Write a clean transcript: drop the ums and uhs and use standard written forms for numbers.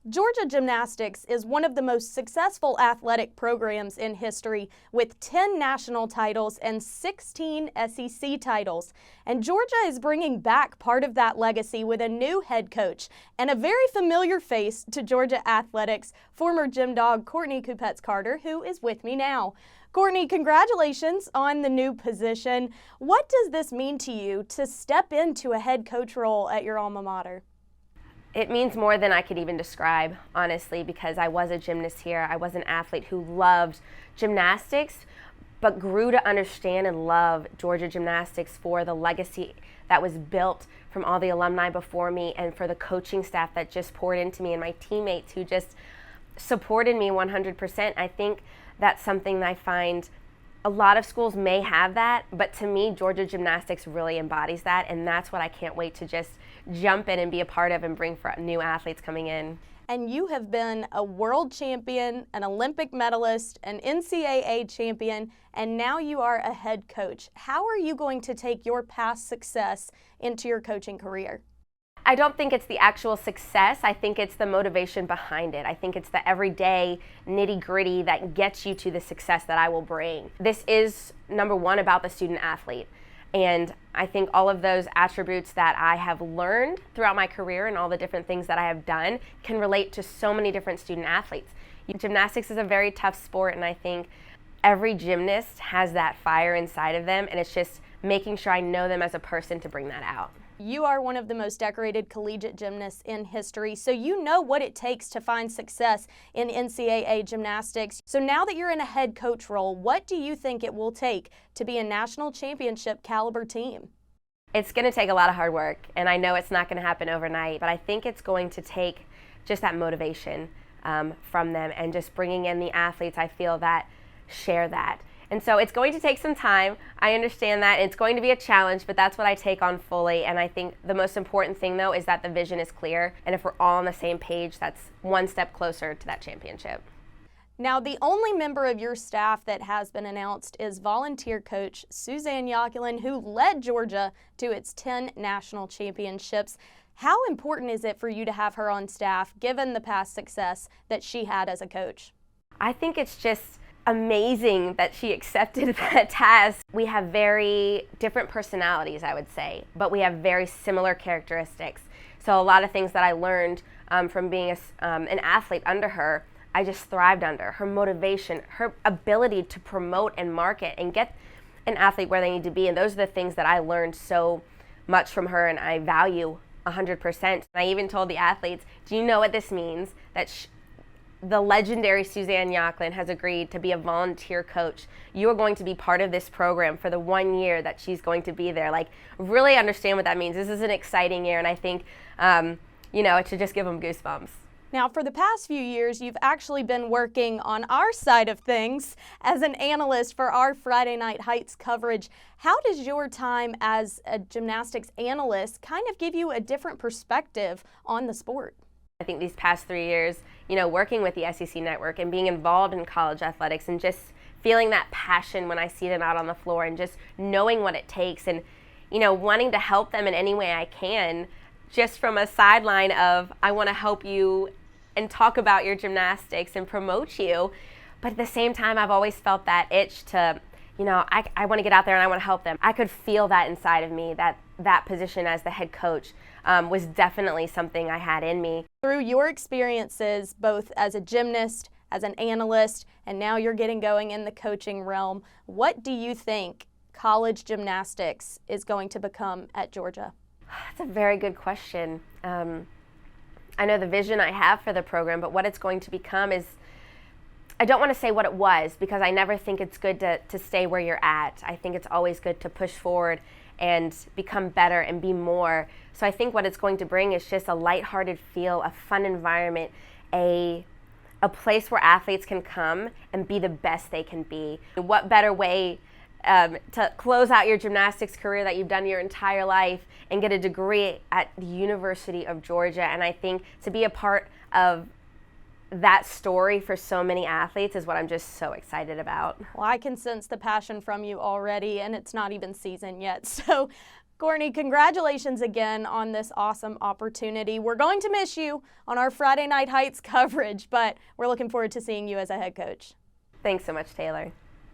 Georgia Gymnastics is one of the most successful athletic programs in history with 10 national titles and 16 SEC titles. And Georgia is bringing back part of that legacy with a new head coach and a very familiar face to Georgia athletics, former gym dog Courtney Kupets Carter, who is with me now. Courtney, congratulations on the new position. What does this mean to you to step into a head coach role at your alma mater? It means more than I could even describe, honestly, because I was a gymnast here. I was an athlete who loved gymnastics, but grew to understand and love Georgia Gymnastics for the legacy that was built from all the alumni before me and for the coaching staff that just poured into me and my teammates who just supported me 100%. I think that's something that I find a lot of schools may have that, but to me, Georgia Gymnastics really embodies that, and that's what I can't wait to just jump in and be a part of and bring for new athletes coming in. And you have been a world champion, an Olympic medalist, an NCAA champion, and now you are a head coach. How are you going to take your past success into your coaching career? I don't think it's the actual success. I think it's the motivation behind it. I think it's the everyday nitty-gritty that gets you to the success that I will bring. This is, number one, about the student athlete. And I think all of those attributes that I have learned throughout my career and all the different things that I have done can relate to so many different student athletes. Gymnastics is a very tough sport, and I think every gymnast has that fire inside of them, and it's just making sure I know them as a person to bring that out. You are one of the most decorated collegiate gymnasts in history, so you know what it takes to find success in NCAA gymnastics. So now that you're in a head coach role, what do you think it will take to be a national championship caliber team? It's going to take a lot of hard work, and I know it's not going to happen overnight, but I think it's going to take just that motivation from them and just bringing in the athletes I feel that share that. And so it's going to take some time. I understand that. It's going to be a challenge, but that's what I take on fully. And I think the most important thing, though, is that the vision is clear. And if we're all on the same page, that's one step closer to that championship. Now, the only member of your staff that has been announced is volunteer coach Suzanne Yoculin, who led Georgia to its 10 national championships. How important is it for you to have her on staff, given the past success that she had as a coach? I think it's just amazing that she accepted that task. We have very different personalities, I would say, but we have very similar characteristics. So a lot of things that I learned from being an athlete under her, I just thrived under. Her motivation, her ability to promote and market and get an athlete where they need to be, and those are the things that I learned so much from her and I value 100%. I even told the athletes, do you know what this means? That the legendary Suzanne Yoculin has agreed to be a volunteer coach. You are going to be part of this program for the 1 year that she's going to be there. Like, really understand what that means. This is an exciting year, and I think, it should just give them goosebumps. Now, for the past few years, you've actually been working on our side of things as an analyst for our Friday Night Heights coverage. How does your time as a gymnastics analyst kind of give you a different perspective on the sport? I think these past 3 years, working with the SEC network and being involved in college athletics and just feeling that passion when I see them out on the floor and just knowing what it takes and, wanting to help them in any way I can, just from a sideline of I want to help you and talk about your gymnastics and promote you. But at the same time, I've always felt that itch to, I want to get out there and I want to help them. I could feel that inside of me, that position as the head coach was definitely something I had in me. Through your experiences, both as a gymnast, as an analyst, and now you're getting going in the coaching realm, what do you think college gymnastics is going to become at Georgia? That's a very good question. I know the vision I have for the program, but what it's going to become is, I don't want to say what it was because I never think it's good to stay where you're at. I think it's always good to push forward and become better and be more. So I think what it's going to bring is just a lighthearted feel, a fun environment, a place where athletes can come and be the best they can be. What better way to close out your gymnastics career that you've done your entire life and get a degree at the University of Georgia? And I think to be a part of that story for so many athletes is what I'm just so excited about. Well, I can sense the passion from you already, and it's not even season yet. So Courtney, congratulations again on this awesome opportunity. We're going to miss you on our Friday Night Heights coverage, but we're looking forward to seeing you as a head coach. Thanks so much, Taylor.